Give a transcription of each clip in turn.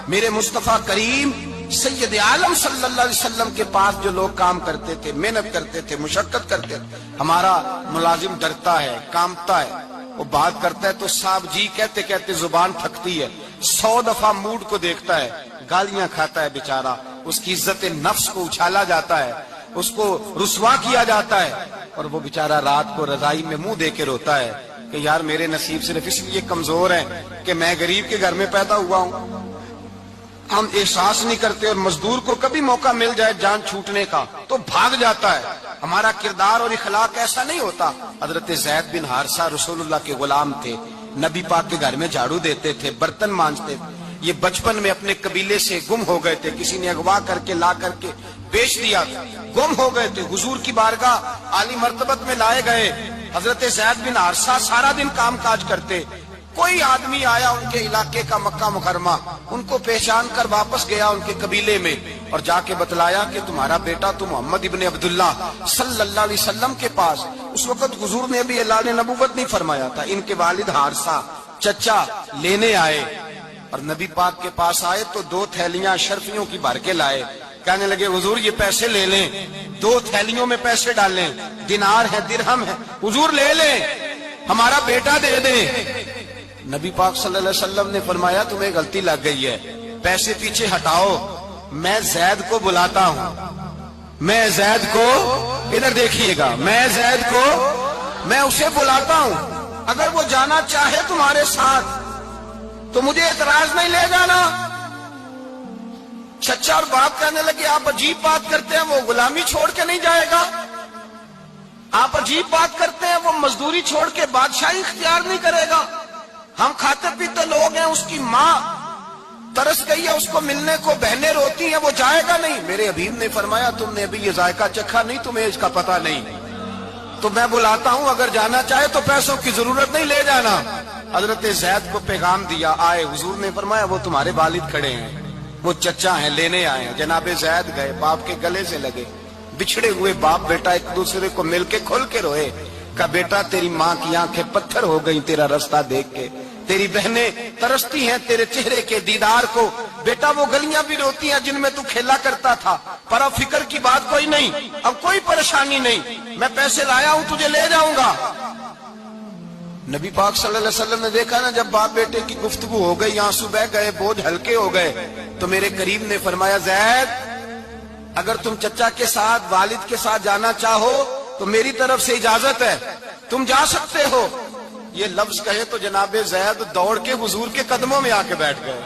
میرے مصطفیٰ کریم سید عالم صلی اللہ علیہ وسلم کے پاس جو لوگ کام کرتے تھے، محنت کرتے تھے، مشقت کرتے تھے، ہمارا ملازم ڈرتا ہے، کامتا ہے، وہ بات کرتا ہے تو صاحب جی کہتے کہتے زبان تھکتی ہے، 100 دفعہ موڈ کو دیکھتا ہے، گالیاں کھاتا ہے بیچارہ، اس کی عزت نفس کو اچھالا جاتا ہے، اس کو رسوا کیا جاتا ہے، اور وہ بیچارہ رات کو رضائی میں منہ دے کے روتا ہے کہ یار میرے نصیب صرف اس لیے کمزور ہیں کہ میں غریب کے گھر میں پیدا ہوا ہوں۔ ہم احساس نہیں کرتے، اور مزدور کو کبھی موقع مل جائے جان چھوٹنے کا تو بھاگ جاتا ہے۔ ہمارا کردار اور اخلاق ایسا نہیں ہوتا۔ حضرت زید بن حارثہ رسول اللہ کے غلام تھے، نبی پاک کے گھر میں جھاڑو دیتے تھے، برتن مانجتے تھے۔ یہ بچپن میں اپنے قبیلے سے گم ہو گئے تھے، کسی نے اغوا کر کے لا کر کے بیچ دیا تھا، گم ہو گئے تھے، حضور کی بارگاہ عالی مرتبت میں لائے گئے۔ حضرت زید بن حارثہ سارا دن کام کاج کرتے، کوئی آدمی آیا ان کے علاقے کا مکہ مکرمہ، ان کو پہچان کر واپس گیا ان کے قبیلے میں اور جا کے بتلایا کہ تمہارا بیٹا تو محمد ابن عبداللہ صلی اللہ علیہ وسلم کے پاس۔ اس وقت حضور نے بھی اعلان نبوت نہیں فرمایا تھا۔ ان کے والد حارثہ چچا لینے آئے اور نبی پاک کے پاس آئے تو 2 تھیلیاں اشرفیوں کی بھر کے لائے۔ کہنے لگے حضور یہ پیسے لے لیں، 2 تھیلیوں میں پیسے ڈالیں، دینار ہے درہم ہے، حضور لے لیں، ہمارا بیٹا دے دیں۔ نبی پاک صلی اللہ علیہ وسلم نے فرمایا تمہیں غلطی لگ گئی ہے، پیسے پیچھے ہٹاؤ، میں زید کو بلاتا ہوں، میں زید کو، ادھر دیکھیے گا، میں زید کو، میں اسے بلاتا ہوں، اگر وہ جانا چاہے تمہارے ساتھ تو مجھے اعتراض نہیں لے جانا۔ چچا اور باپ کہنے لگے آپ عجیب بات کرتے ہیں، وہ غلامی چھوڑ کے نہیں جائے گا، آپ عجیب بات کرتے ہیں، وہ مزدوری چھوڑ کے بادشاہی اختیار نہیں کرے گا، ہم کھاتے پیتے لوگ ہیں، اس کی ماں ترس گئی ہے، اس کو ملنے کو بہنیں روتی ہیں، وہ جائے گا نہیں۔ میرے حبیب نے فرمایا تم نے ابھی یہ ذائقہ چکھا نہیں، تمہیں اس کا پتہ نہیں، تو میں بلاتا ہوں، اگر جانا چاہے تو پیسوں کی ضرورت نہیں، لے جانا۔ حضرت زید کو پیغام دیا، آئے، حضور نے فرمایا وہ تمہارے والد کھڑے ہیں، وہ چچا ہیں، لینے آئے ہیں۔ جناب زید گئے، باپ کے گلے سے لگے، بچھڑے ہوئے باپ بیٹا ایک دوسرے کو مل کے کھل کے روئے، کہا بیٹا تیری ماں کی آنکھیں پتھر ہو گئی تیرا رستہ دیکھ کے، تیری بہنیں ترستی ہیں تیرے چہرے کے دیدار کو، بیٹا وہ گلیاں بھی روتی ہیں جن میں تو کھیلا کرتا تھا، پر اب فکر کی بات کوئی نہیں، اب کوئی پریشانی نہیں، میں پیسے لایا ہوں تجھے لے جاؤں گا۔ نبی پاک صلی اللہ علیہ وسلم نے دیکھا نا جب باپ بیٹے کی گفتگو ہو گئی، آنسو بہ گئے، بوجھ ہلکے ہو گئے، تو میرے قریب نے فرمایا زید اگر تم چچا کے ساتھ والد کے ساتھ جانا چاہو تو میری طرف سے اجازت ہے، تم جا سکتے ہو۔ یہ لفظ کہے تو جناب زید دوڑ کے حضور کے قدموں میں آ کے بیٹھ گئے،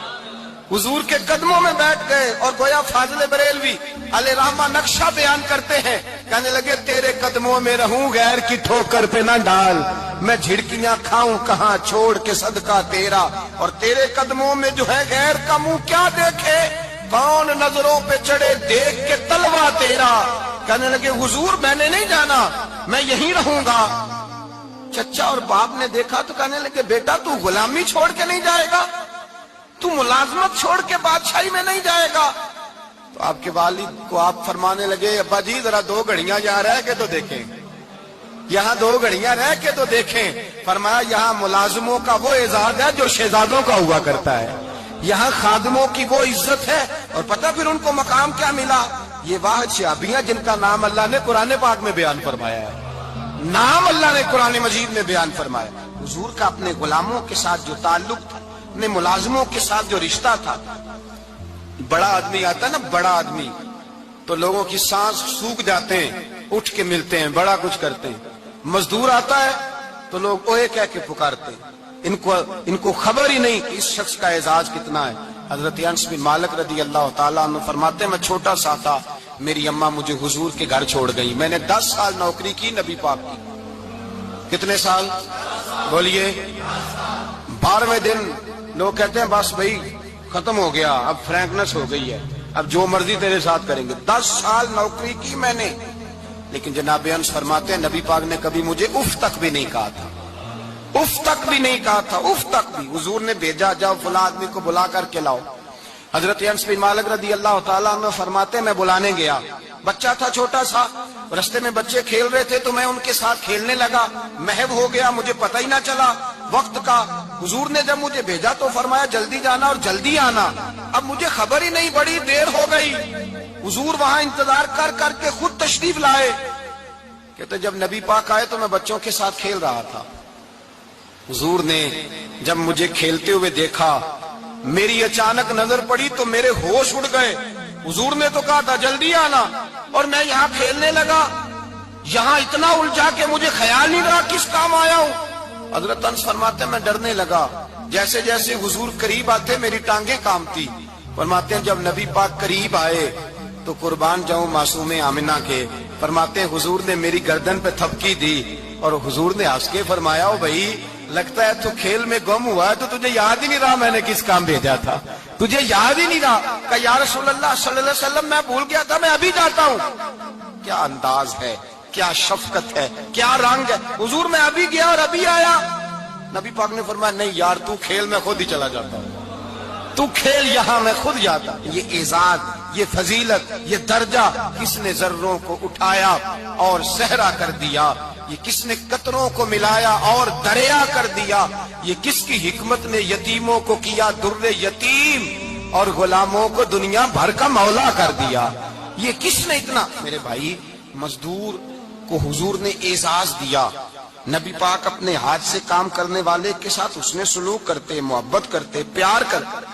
حضور کے قدموں میں بیٹھ گئے، اور گویا فاضل بریلوی علیہ رحمہ نقشہ بیان کرتے ہیں، کہنے لگے تیرے قدموں میں رہوں غیر کی ٹھوکر پہ نہ ڈال، میں جھڑکیاں کھاؤں کہاں چھوڑ کے صدقہ تیرا، اور تیرے قدموں میں جو ہے غیر کا منہ کیا دیکھے، کون نظروں پہ چڑھے دیکھ کے تلوا تیرا۔ کہنے لگے حضور میں نے نہیں جانا، میں یہیں رہوں گا۔ چچا اور باپ نے دیکھا تو کہنے لگے بیٹا تو غلامی چھوڑ کے نہیں جائے گا، تو ملازمت چھوڑ کے بادشاہی میں نہیں جائے گا۔ تو آپ کے والد کو آپ فرمانے لگے ابا جی ذرا 2 گھڑیاں یہاں رہ کے تو دیکھیں، یہاں 2 گھڑیاں رہ کے تو دیکھیں۔ فرمایا یہاں ملازموں کا وہ اعزاز ہے جو شہزادوں کا ہوا کرتا ہے، یہاں خادموں کی وہ عزت ہے، اور پتہ پھر ان کو مقام کیا ملا، یہ واحد شعبیاں جن کا نام اللہ نے قرآن پاک میں بیان فرمایا ہے، نام اللہ نے قرآن مجید میں بیان فرمایا۔ حضور کا اپنے غلاموں کے ساتھ جو تعلق تھا، اپنے ملازموں کے ساتھ جو رشتہ تھا، بڑا آدمی آتا ہے نا، بڑا آدمی تو لوگوں کی سانس سوکھ جاتے ہیں، اٹھ کے ملتے ہیں، بڑا کچھ کرتے ہیں۔ مزدور آتا ہے تو لوگ اوے کہہ کے پکارتے ہیں، ان کو خبر ہی نہیں کہ اس شخص کا اعزاز کتنا ہے۔ حضرت انس بن مالک رضی اللہ تعالیٰ عنہ فرماتے ہیں میں چھوٹا سا تھا، میری اماں مجھے حضور کے گھر چھوڑ گئی، میں نے 10 سال نوکری کی نبی پاک کی۔ کتنے سال بولیے؟ 12ویں دن لوگ کہتے ہیں بس بھائی ختم ہو گیا، اب فرینکنس ہو گئی ہے، اب جو مرضی تیرے ساتھ کریں گے۔ 10 سال نوکری کی میں نے، لیکن جناب انس فرماتے ہیں نبی پاک نے کبھی مجھے اف تک بھی نہیں کہا تھا، اف تک بھی نہیں کہا تھا، اف تک بھی۔ حضور نے بھیجا جاؤ فلاں آدمی کو بلا کر کے لاؤ۔ حضرت انس بن مالک رضی اللہ تعالیٰ عنہ فرماتے ہیں میں بلانے گیا، بچہ تھا چھوٹا سا، رستے میں بچے کھیل رہے تھے تو میں ان کے ساتھ کھیلنے لگا، محو ہو گیا، مجھے پتہ ہی نہ چلا وقت کا۔ حضور نے جب مجھے بھیجا تو فرمایا جلدی جانا اور جلدی آنا. اب مجھے خبر ہی نہیں، بڑی دیر ہو گئی. حضور وہاں انتظار کر کر کے خود تشریف لائے. کہتے جب نبی پاک آئے تو میں بچوں کے ساتھ کھیل رہا تھا. حضور نے جب مجھے کھیلتے ہوئے دیکھا، میری اچانک نظر پڑی تو میرے ہوش اڑ گئے. حضور نے تو کہا تھا جلدی آنا، اور میں یہاں کھیلنے لگا. یہاں اتنا الجھا کہ مجھے خیال نہیں رہا کس کام آیا ہوں. حضرت انس فرماتے ہیں میں ڈرنے لگا. جیسے جیسے حضور قریب آتے میری ٹانگیں کانپتی. فرماتے ہیں جب نبی پاک قریب آئے تو قربان جاؤں معصوم آمنہ کے، فرماتے ہیں حضور نے میری گردن پہ تھپکی دی اور حضور نے ہنس کے فرمایا او بھائی لگتا ہے تو کھیل میں گم ہوا ہے تو تجھے یاد ہی نہیں رہا میں نے کس کام بھیجا تھا، تجھے یاد ہی نہیں رہا. کہ یا رسول اللہ صلی اللہ علیہ وسلم میں بھول گیا تھا، میں ابھی جاتا ہوں. کیا انداز ہے، کیا شفقت ہے، کیا رنگ ہے. حضور میں ابھی گیا اور ابھی آیا. نبی پاک نے فرمایا نہیں یار تو کھیل میں خود ہی چلا جاتا ہوں، تو کھیل یہاں میں خود جاتا. یہ اعزاز، یہ فضیلت، یہ درجہ کس نے ذروں کو اٹھایا اور صحرا کر دیا، یہ کس نے قطروں کو ملایا اور دریا کر دیا، یہ کس کی حکمت نے یتیموں کو کیا در یتیم اور غلاموں کو دنیا بھر کا مولا کر دیا. یہ کس نے اتنا. میرے بھائی مزدور کو حضور نے اعزاز دیا. نبی پاک اپنے ہاتھ سے کام کرنے والے کے ساتھ اس نے سلوک کرتے، محبت کرتے، پیار کرتے.